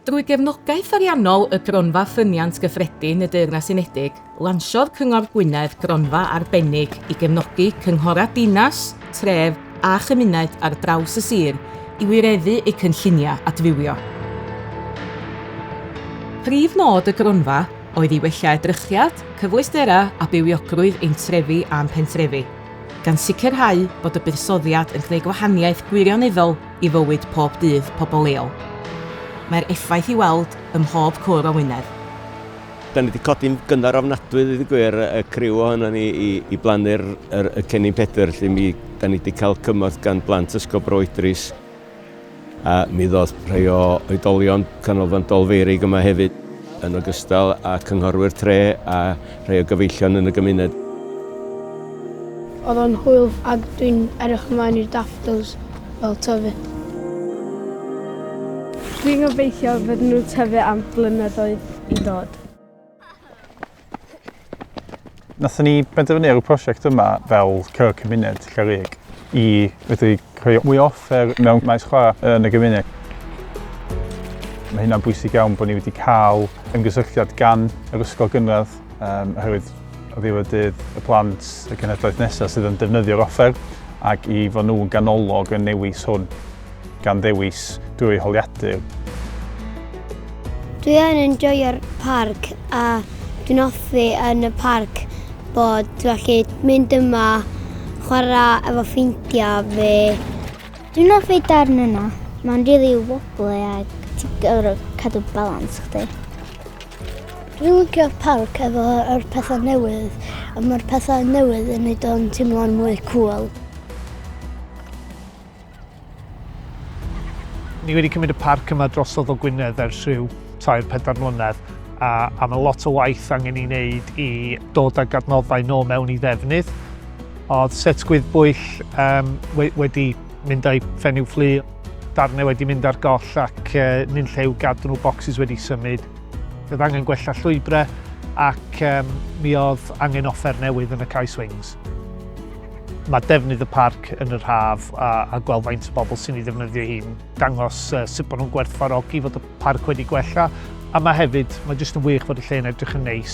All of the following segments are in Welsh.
Drwy gefnogaeth ariannol y Gronfa Ffyniant Gyffredin y Deyrnas Unedig, lansiodd Cyngor Gwynedd Gronfa arbennig i gefnogi Cynghorau Dinas, Tref a Chymuned ar draws y sir i wireddu eu cynlluniau adfywio. Prif nod y Gronfa oedd i wella edrychiad, cyfleusterau a bywiogrwydd ein trefi a'n pentrefi, gan sicrhau bod y buddsoddiad yn gwneud gwahaniaeth gwirioneddol i fywyd pob dydd pobl leol. Mae'r effaith i weld ym mhob cwr o Wynedd. Da ni wedi codi'n gynnar ofnadwy, dweud y gwir, y criw ohono ni i blannu'r cennin Pedr, lle da ni wedi cael cymorth gan blant ysgol Broedris. A mi ddodd rhai o oedolion canolfan dolfeirig yma hefyd yn ogystal a cynghorwyr tre a rhai o gyfeillion yn y gymuned. Oedd o'n hwyl ac dwi'n edrych ymlaen i'r daffodils fel tyfu. Dwi'n gobeithio fydden nhw'n tyfu am blynyddoedd i ddod. Nathon ni benderfynu ar y prosiect yma fel cyngor cymuned Llarig i fedru creu mwy o offer mewn maes chwarae yn y gymuned. Mae hynna'n bwysig iawn bod ni wedi cael ymgysylltiad gan yr ysgol gynradd oherwydd o ddiwedd dydd y plant y cenhedlaeth nesaf sydd yn defnyddio'r offer ac i fod nhw'n ganolog yn newis hwn gan ddewis drwy holiadur. Dwi yn enjoyo'r parc a dwi'n hoffi yn y parc bod dwi'n gallu mynd yma, chwarae efo ffrindiau fi. Dwi'n hoffi darn yna. Mae'n rili wobbly a ti'n gorfod cadw balans chdi. Dwi'n licio'r parc efo yr pethau newydd a mae'r pethau newydd yn neud o'n teimlo'n mwy cŵl. Ni wedi cymryd y parc yma drosodd o Gwynedd ers rhyw 3-4 mlynedd a mae lot o waith angen i wneud i dod ag adnoddau nôl mewn i ddefnydd. Oedd set gwyddbwyll wedi mynd â'i fenyw fflu, darnau wedi mynd ar goll ac nunllew gadw nhw bocsys wedi symud. Oedd angen gwella llwybrau ac mi oedd angen offer newydd yn y cae swings. Mae defnydd y parc yn yr haf a gweld faint o bobl sy'n ei ddefnyddio hi'n dangos sut bod nhw'n gwerthfawrogi fod y parc wedi gwella. A mae hefyd, mae jyst yn wych fod y lle'n edrych yn neis.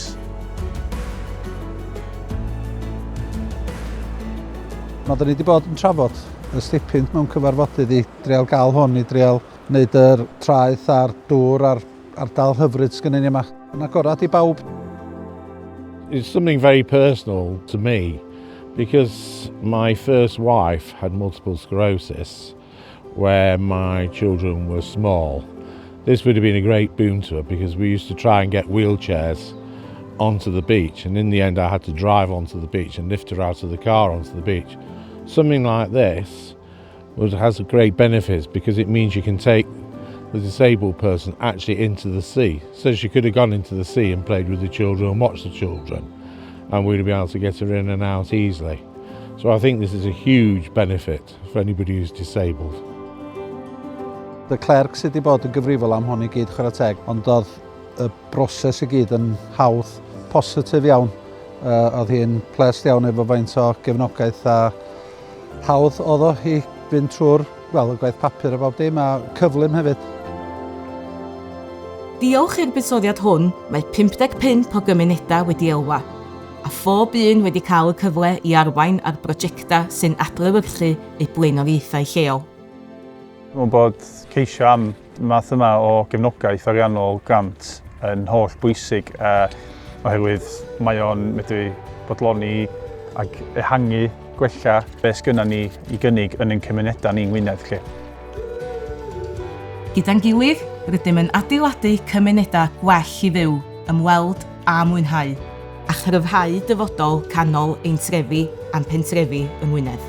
Da ni wedi bod yn trafod y stipyn mewn cyfarfodydd i drial gael hwn, i drial wneud yr traeth a'r dŵr a'r ardal hyfryd sgynnu ni yma. Yn agorad i bawb. It's something very personal to me. Because my first wife had multiple sclerosis where my children were small. This would have been a great boon to her because we used to try and get wheelchairs onto the beach, and in the end I had to drive onto the beach and lift her out of the car onto the beach. Something like this has great benefits because it means you can take the disabled person actually into the sea. So she could have gone into the sea and played with the children and watched the children, and we'd be able to get her in and out easily. So I think this is a huge benefit for anybody who's disabled. Y clerc sydd wedi bod yn gyfrifol am hwn i gyd chwarae teg, ond oedd y broses i gyd yn hawdd positif iawn. Oedd hi'n plesd iawn efo faint o gefnogaeth a hawdd oedd o i fynd trwy'r y gwaith papur a bob dim a cyflym hefyd. Diolch i'r buddsoddiad hwn, mae 55 o gymunedau wedi elwa, a phob un wedi cael y cyfle i arwain ar brosiectau sy'n adlewyrchu eu blaenoriaethau lleol. Dwi'n bod ceisio am math yma o gefnogaeth ariannol grant yn holl bwysig oherwydd mae o'n medru bodloni ac ehangu gwella beth sgynna ni i gynnig yn ein cymunedau ni'n Wynedd lle. Gyda'n gilydd, rydym yn adeiladu cymunedau gwell i fyw, ymweld a mwynhau, a chryfhau dyfodol canol ein trefi a'n pentrefi yng Ngwynedd.